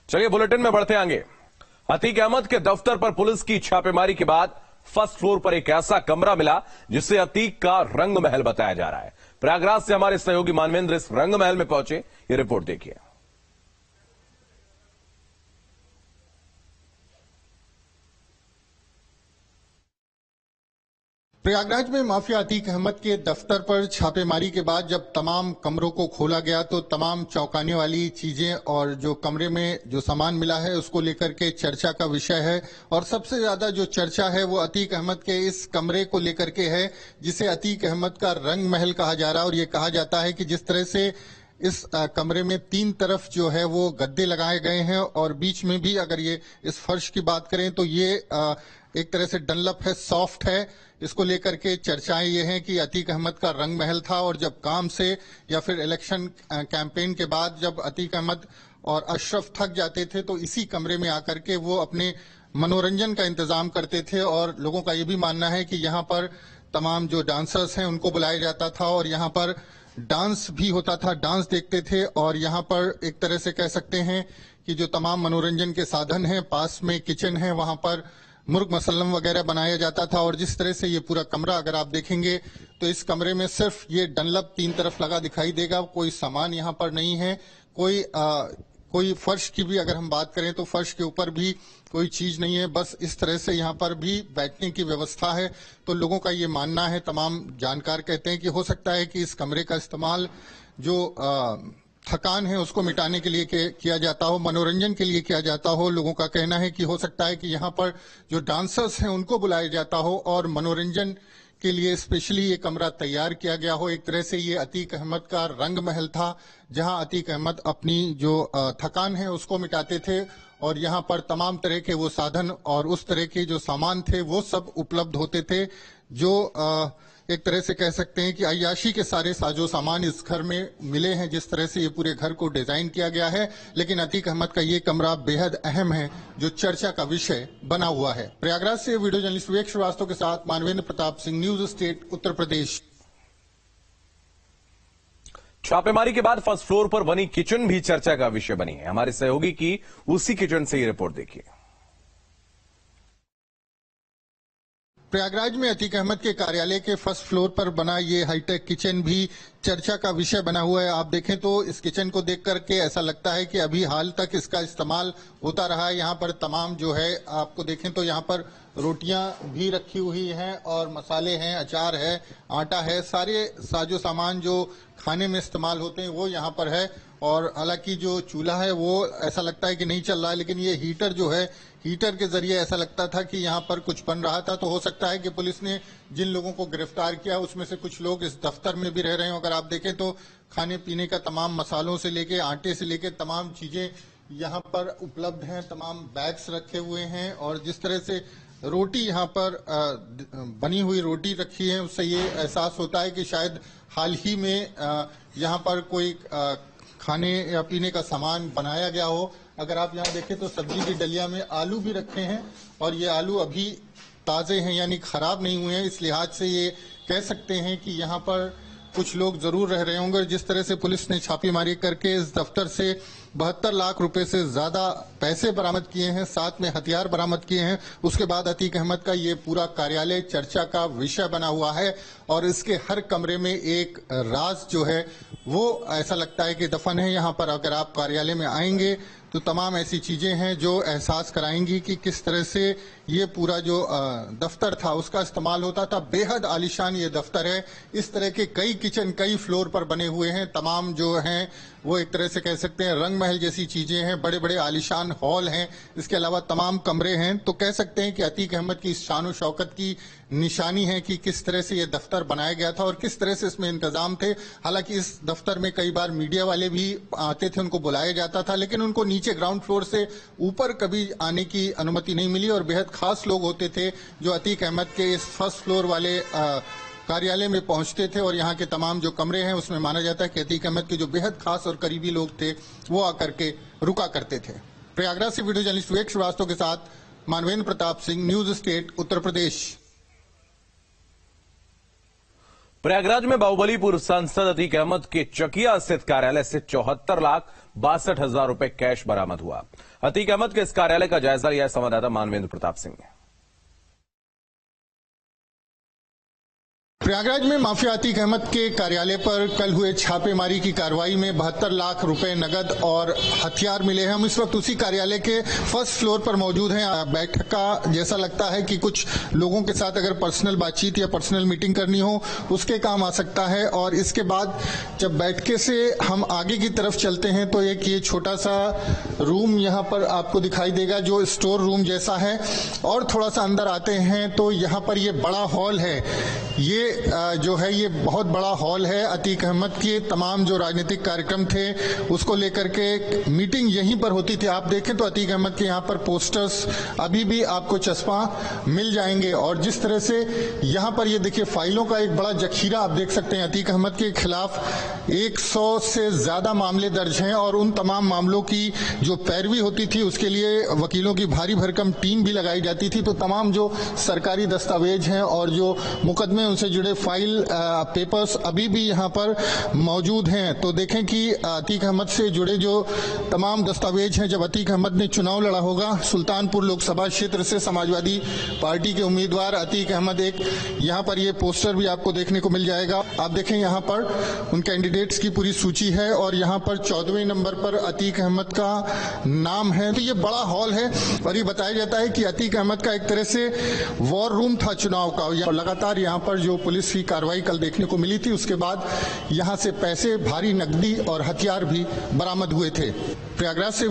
चलिए बुलेटिन में बढ़ते आगे। अतीक अहमद के दफ्तर पर पुलिस की छापेमारी के बाद फर्स्ट फ्लोर पर एक ऐसा कमरा मिला जिसे अतीक का रंग महल बताया जा रहा है। प्रयागराज से हमारे सहयोगी मानवेंद्र इस रंग महल में पहुंचे, ये रिपोर्ट देखिए। प्रयागराज में माफिया अतीक अहमद के दफ्तर पर छापेमारी के बाद जब तमाम कमरों को खोला गया तो तमाम चौंकाने वाली चीजें और जो कमरे में जो सामान मिला है उसको लेकर के चर्चा का विषय है। और सबसे ज्यादा जो चर्चा है वो अतीक अहमद के इस कमरे को लेकर के है जिसे अतीक अहमद का रंग महल कहा जा रहा है। और ये कहा जाता है कि जिस तरह से इस कमरे में तीन तरफ जो है वो गद्दे लगाए गए हैं और बीच में भी अगर ये इस फर्श की बात करें तो ये एक तरह से डनलप है, सॉफ्ट है। इसको लेकर के चर्चाएं ये हैं कि अतीक अहमद का रंग महल था और जब काम से या फिर इलेक्शन कैंपेन के बाद जब अतीक अहमद और अशरफ थक जाते थे तो इसी कमरे में आकर के वो अपने मनोरंजन का इंतजाम करते थे। और लोगों का ये भी मानना है कि यहाँ पर तमाम जो डांसर्स हैं उनको बुलाया जाता था और यहाँ पर डांस भी होता था, डांस देखते थे। और यहाँ पर एक तरह से कह सकते हैं कि जो तमाम मनोरंजन के साधन हैं, पास में किचन है, वहां पर मुर्ग मसल्लम वगैरह बनाया जाता था। और जिस तरह से ये पूरा कमरा अगर आप देखेंगे तो इस कमरे में सिर्फ ये डनलप तीन तरफ लगा दिखाई देगा, कोई सामान यहाँ पर नहीं है। कोई फर्श की भी अगर हम बात करें तो फर्श के ऊपर भी कोई चीज नहीं है, बस इस तरह से यहाँ पर भी बैठने की व्यवस्था है। तो लोगों का ये मानना है, तमाम जानकार कहते हैं कि हो सकता है कि इस कमरे का इस्तेमाल जो थकान है उसको मिटाने के लिए किया जाता हो, मनोरंजन के लिए किया जाता हो। लोगों का कहना है कि हो सकता है कि यहाँ पर जो डांसर्स हैं उनको बुलाया जाता हो और मनोरंजन के लिए स्पेशली ये कमरा तैयार किया गया हो। एक तरह से ये अतीक अहमद का रंग महल था जहां अतीक अहमद अपनी जो थकान है उसको मिटाते थे। और यहाँ पर तमाम तरह के वो साधन और उस तरह के जो सामान थे वो सब उपलब्ध होते थे जो एक तरह से कह सकते हैं कि अय्याशी के सारे साजो सामान इस घर में मिले हैं। जिस तरह से ये पूरे घर को डिजाइन किया गया है, लेकिन अतीक अहमद का ये कमरा बेहद अहम है जो चर्चा का विषय बना हुआ है। प्रयागराज से वीडियो जर्नलिस्ट विवेक श्रीवास्तव के साथ मानवेंद्र प्रताप सिंह, न्यूज स्टेट, उत्तर प्रदेश। छापेमारी के बाद फर्स्ट फ्लोर पर बनी किचन भी चर्चा का विषय बनी है। हमारे सहयोगी की उसी किचन से ये रिपोर्ट देखिए। प्रयागराज में अतीक अहमद के कार्यालय के फर्स्ट फ्लोर पर बना ये हाईटेक किचन भी चर्चा का विषय बना हुआ है। आप देखें तो इस किचन को देख करके ऐसा लगता है कि अभी हाल तक इसका इस्तेमाल होता रहा है। यहाँ पर तमाम जो है आपको देखें तो यहाँ पर रोटियां भी रखी हुई हैं और मसाले हैं, अचार है, आटा है, सारे साजो सामान जो खाने में इस्तेमाल होते हैं वो यहाँ पर है। और हालांकि जो चूल्हा है वो ऐसा लगता है कि नहीं चल रहा है, लेकिन ये हीटर जो है, हीटर के जरिए ऐसा लगता था कि यहाँ पर कुछ बन रहा था। तो हो सकता है कि पुलिस ने जिन लोगों को गिरफ्तार किया उसमें से कुछ लोग इस दफ्तर में भी रह रहे हो। अगर आप देखें तो खाने पीने का तमाम मसालों से लेके आटे से लेके तमाम चीजें यहाँ पर उपलब्ध हैं, तमाम बैग्स रखे हुए हैं। और जिस तरह से रोटी यहाँ पर बनी हुई रोटी रखी है उससे ये एहसास होता है कि शायद हाल ही में यहाँ पर कोई खाने या पीने का सामान बनाया गया हो। अगर आप यहाँ देखें तो सब्जी की डलिया में आलू भी रखे हैं और ये आलू अभी ताजे हैं यानी खराब नहीं हुए हैं। इस लिहाज से ये कह सकते हैं कि यहाँ पर कुछ लोग जरूर रह रहे होंगे। जिस तरह से पुलिस ने छापेमारी करके इस दफ्तर से 72 लाख रुपए से ज्यादा पैसे बरामद किए हैं, साथ में हथियार बरामद किए हैं, उसके बाद अतीक अहमद का ये पूरा कार्यालय चर्चा का विषय बना हुआ है। और इसके हर कमरे में एक राज जो है वो ऐसा लगता है कि दफन है। यहाँ पर अगर आप कार्यालय में आएंगे तो तमाम ऐसी चीजें हैं जो एहसास कराएंगी कि किस तरह से ये पूरा जो दफ्तर था उसका इस्तेमाल होता था। बेहद आलीशान ये दफ्तर है। इस तरह के कई किचन कई फ्लोर पर बने हुए हैं, तमाम जो हैं वो एक तरह से कह सकते हैं रंग महल जैसी चीजें हैं, बड़े बड़े आलीशान हॉल हैं, इसके अलावा तमाम कमरे हैं। तो कह सकते हैं कि अतीक अहमद की इस शान शौकत की निशानी है कि किस तरह से ये दफ्तर बनाया गया था और किस तरह से इसमें इंतजाम थे। हालांकि इस दफ्तर में कई बार मीडिया वाले भी आते थे, उनको बुलाया जाता था, लेकिन उनको नीचे ग्राउंड फ्लोर से ऊपर कभी आने की अनुमति नहीं मिली। और बेहद खास लोग होते थे जो अतीक अहमद के इस फर्स्ट फ्लोर वाले कार्यालय में पहुंचते थे। और यहाँ के तमाम जो कमरे हैं उसमें माना जाता है कि अतीक अहमद के जो बेहद खास और करीबी लोग थे वो आकर के रुका करते थे। प्रयागराज से वीडियो जर्नलिस्ट विवेक श्रीवास्तव के साथ मानवेंद्र प्रताप सिंह, न्यूज स्टेट, उत्तर प्रदेश। प्रयागराज में बाहुबली पूर्व सांसद अतीक अहमद के चकिया स्थित कार्यालय से 74,62,00,000 रुपए कैश बरामद हुआ। अतीक अहमद के इस कार्यालय का जायजा लिया संवाददाता मानवेंद्र प्रताप सिंह ने। प्रयागराज में माफिया अतीक अहमद के कार्यालय पर कल हुए छापेमारी की कार्रवाई में 72 लाख रुपए नगद और हथियार मिले हैं। हम इस वक्त उसी कार्यालय के फर्स्ट फ्लोर पर मौजूद हैं। बैठक का जैसा लगता है कि कुछ लोगों के साथ अगर पर्सनल बातचीत या पर्सनल मीटिंग करनी हो उसके काम आ सकता है। और इसके बाद जब बैठके से हम आगे की तरफ चलते हैं तो एक ये छोटा सा रूम यहाँ पर आपको दिखाई देगा जो स्टोर रूम जैसा है। और थोड़ा सा अंदर आते हैं तो यहाँ पर ये बड़ा हॉल है। ये जो है ये बहुत बड़ा हॉल है। अतीक अहमद के तमाम जो राजनीतिक कार्यक्रम थे उसको लेकर के मीटिंग यहीं पर होती थी। आप देखें तो अतीक अहमद के यहाँ पर पोस्टर्स अभी भी आपको चस्पा मिल जाएंगे। और जिस तरह से यहाँ पर ये देखिए फाइलों का एक बड़ा जखीरा आप देख सकते हैं। अतीक अहमद के खिलाफ 100 से ज्यादा मामले दर्ज हैं और उन तमाम मामलों की जो पैरवी होती थी उसके लिए वकीलों की भारी भरकम टीम भी लगाई जाती थी। तो तमाम जो सरकारी दस्तावेज हैं और जो मुकदमे उनसे जुड़े फाइल पेपर्स अभी भी यहाँ पर मौजूद हैं। तो देखें कि अतीक अहमद से जुड़े जो तमाम दस्तावेज हैं, जब अतीक अहमद ने चुनाव लड़ा होगा सुल्तानपुर लोकसभा क्षेत्र से समाजवादी पार्टी के उम्मीदवार अतीक अहमद, एक यहाँ पर ये पोस्टर भी आपको देखने को मिल जाएगा। आप देखें यहाँ पर उन कैंडिडेट्स की पूरी सूची है और यहाँ पर 14वें नंबर पर अतीक अहमद का नाम है। तो ये बड़ा हॉल है और ये बताया जाता है कि अतीक अहमद का एक तरह से वॉर रूम था चुनाव का। लगातार यहाँ पर जो पुलिस की कार्रवाई कल देखने को मिली थी उसके बाद यहां से पैसे, भारी नकदी और हथियार भी बरामद हुए थे। प्रयागराज से